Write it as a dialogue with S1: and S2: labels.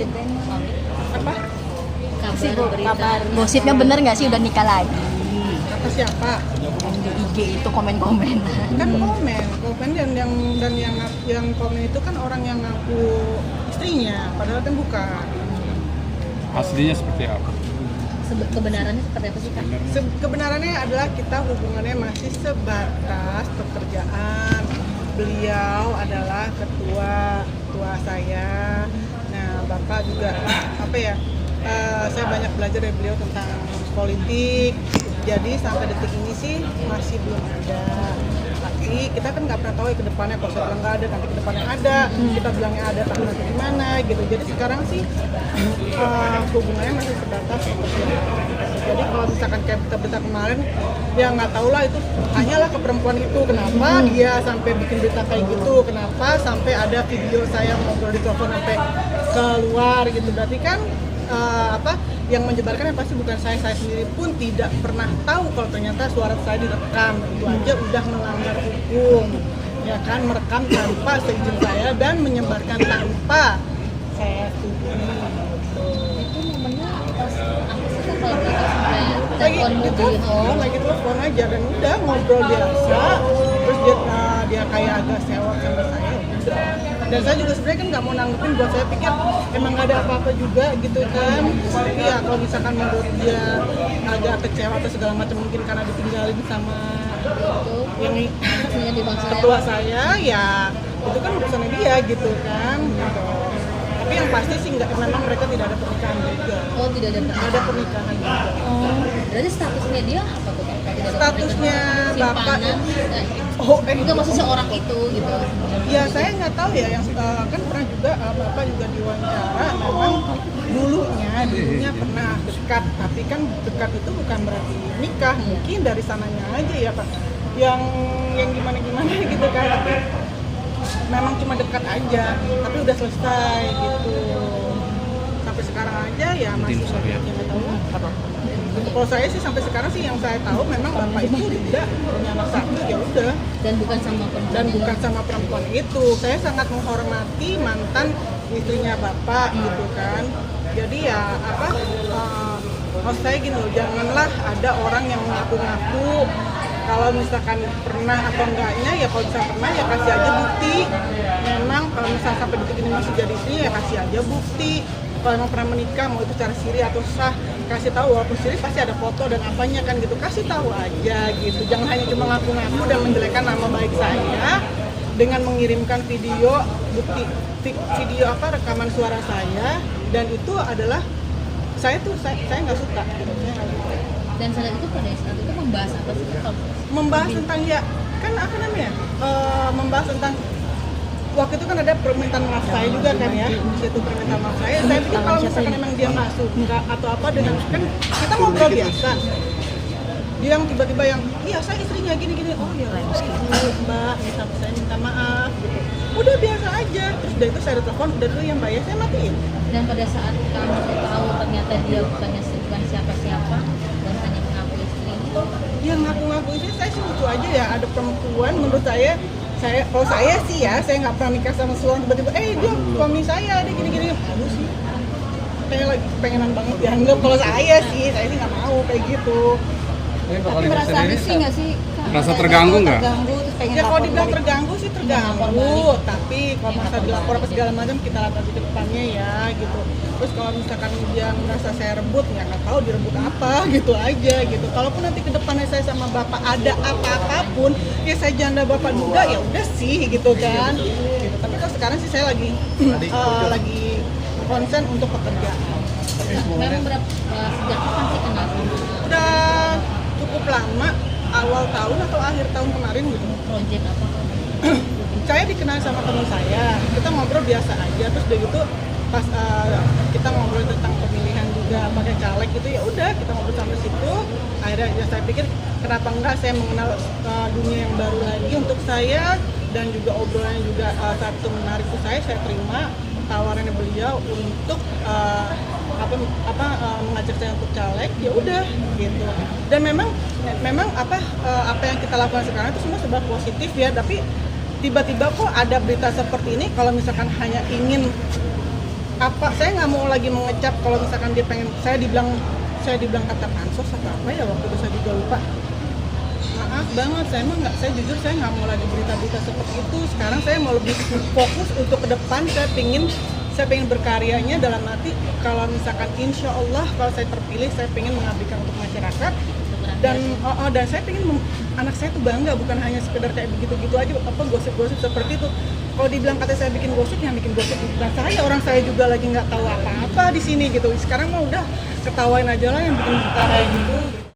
S1: ceritain suami.
S2: Apa?
S1: Kabar.
S3: Gosipnya bener nggak sih udah nikah lagi?
S2: Kata siapa?
S3: Yang di IG itu komen-komen.
S2: Kan komen dan yang komen itu kan orang yang ngaku istrinya, padahal kan bukan.
S4: Aslinya seperti apa?
S1: Kebenarannya seperti apa sih Kak?
S2: Kebenarannya adalah kita hubungannya masih sebatas pekerjaan. Beliau adalah ketua saya. Nah, Bapak juga apa ya? Saya banyak belajar dari beliau tentang politik. Jadi sampai detik ini sih masih belum ada. Tapi kita kan nggak pernah tahu ya ke depannya. Kalau saya bilang nggak ada, nanti ke depannya ada. Kita bilangnya ada, tapi nanti gimana gitu. Jadi sekarang sih hubungannya masih sebatas pekerjaan. Jadi kalau misalkan kayak berita kemarin, ya nggak tahu lah itu tanyalah ke perempuan itu kenapa dia sampai bikin berita kayak gitu, kenapa sampai ada video saya ngobrol di telepon sampai keluar gitu. Berarti kan yang menyebarkan yang pasti bukan saya sendiri pun tidak pernah tahu kalau ternyata suara saya direkam. Itu aja udah melanggar hukum, ya kan, merekam tanpa seizin saya dan menyebarkan tanpa saya setuju.
S1: Itu momennya pas apa sih Kak kalau kita sampai
S2: lagi telepon aja dan udah ngobrol biasa. Terus dia kayak agak sewot sama saya. Dan saya juga sebenarnya kan nggak mau nanggepin, buat saya pikir emang nggak ada apa-apa juga gitu kan. Tapi ya kalau misalkan menurut dia agak kecewa atau segala macam mungkin karena ditinggalin sama yang ketua saya, ya itu kan urusannya dia gitu kan. Tapi yang pasti sih memang mereka tidak ada pernikahan juga.
S1: Oh, tidak ada pernikahan.
S2: Ada pernikahan juga.
S1: Berarti statusnya dia apa tuh Kak? Tidak ada
S2: Statusnya bapak
S1: enggak maksud seorang itu gitu.
S2: Ya saya nggak tahu ya, yang kan pernah juga bapak juga diwawancara, memang dulunya pernah dekat, tapi kan dekat itu bukan berarti nikah, mungkin dari sananya aja ya Pak, yang gimana gitu kan, tapi memang cuma dekat aja, tapi udah selesai gitu. Sampai sekarang aja ya masih nggak tahu apa. Kalau saya sih sampai sekarang sih yang saya tahu memang bapak itu tidak punya anak satu, ya udah.
S1: Dan bukan sama perempuan
S2: itu. Saya sangat menghormati mantan istrinya bapak gitu kan. Jadi ya maksud saya gini loh, janganlah ada orang yang ngaku-ngaku kalau misalkan pernah atau enggaknya, ya kalau misalkan pernah ya kasih aja bukti. Memang kalau misalkan sampai detik ini masih jadi istri ya kasih aja bukti. Kalau emang pernah menikah, mau itu cara siri atau sah, kasih tahu. Walaupun siri pasti ada foto dan apanya kan gitu, kasih tahu aja gitu. Jangan hanya cuma ngaku-ngaku dan menjelekkan nama baik saya dengan mengirimkan video bukti rekaman suara saya, dan itu adalah saya nggak suka gitu.
S1: Dan saat itu pada saat itu membahas apa sih?
S2: Membahas tentang ya kan membahas tentang waktu itu kan ada permintaan maaf saya juga kan ya, di situ permintaan maaf saya pikir kalau misalkan emang dia nggak suka atau apa dengan kan kita ngobrol biasa, dia yang tiba-tiba yang iya saya istrinya gini oh ya mbak saya minta maaf gitu. Udah biasa aja, terus dari itu saya telepon udah dulu ya mbak ya, saya matiin.
S1: Dan pada saat kamu tahu ternyata dia bukan siapa-siapa dan hanya mengaku istri,
S2: yang ngaku-ngaku istri, saya sih lucu aja ya, ada perempuan menurut kalau saya sih ya, saya nggak pernah nikah sama seorang tiba-tiba, dia suami saya, dia gini-gini. Aduh sih, kayak lagi pengenan banget dianggap. Kalau saya sih nggak mau kayak gitu.
S3: Tapi merasa risih nggak sih?
S4: Merasa terganggu nggak?
S2: Ya kalau dibilang terganggu sih terganggu, tapi kalau masa dilapor apa segala macam kita lihat di depannya ya gitu. Terus kalau misalkan dia merasa saya rebut, ya nggak tahu direbut apa gitu aja gitu. Kalaupun nanti ke depannya saya sama bapak ada apa-apapun, ya saya janda bapak juga, ya udah sih gitu kan. Gitu. Tapi kalau sekarang sih saya lagi konsen untuk pekerjaan.
S1: Memang sejak kapan sih kenal?
S2: Udah cukup lama, awal tahun atau akhir tahun kemarin gitu.
S1: Project apa?
S2: Saya dikenal sama teman saya, kita ngobrol biasa aja, terus udah gitu pas kita ngobrol tentang pemilihan juga pakai caleg gitu, ya udah kita ngobrol sampai situ. Akhirnya ya saya pikir kenapa enggak saya mengenal dunia yang baru lagi untuk saya, dan juga obrolannya juga satu menarik ke saya terima tawarannya beliau untuk mengajak saya untuk caleg, ya udah gitu. Dan memang apa yang kita lakukan sekarang itu semua sebab positif ya, tapi tiba-tiba kok ada berita seperti ini. Kalau misalkan hanya ingin apa saya nggak mau lagi mengecap kalau misalkan dia pengen saya dibilang kata pansos atau apa ya waktu itu saya juga lupa. Maaf banget, saya jujur saya nggak mau lagi berita-berita seperti itu. Sekarang saya mau lebih fokus untuk ke depan. Saya pengen berkaryanya dalam arti kalau misalkan insya Allah kalau saya terpilih saya pengen mengabdikan untuk masyarakat dan saya pengen anak saya tuh bangga, bukan hanya sekedar kayak begitu-gitu aja apa gosip-gosip seperti itu. Kalau dibilang kata saya bikin gosip, yang bikin gosip bukan saya, orang saya juga lagi nggak tahu apa-apa di sini gitu. Sekarang mah udah ketawain aja lah yang bikin berita kayak gitu.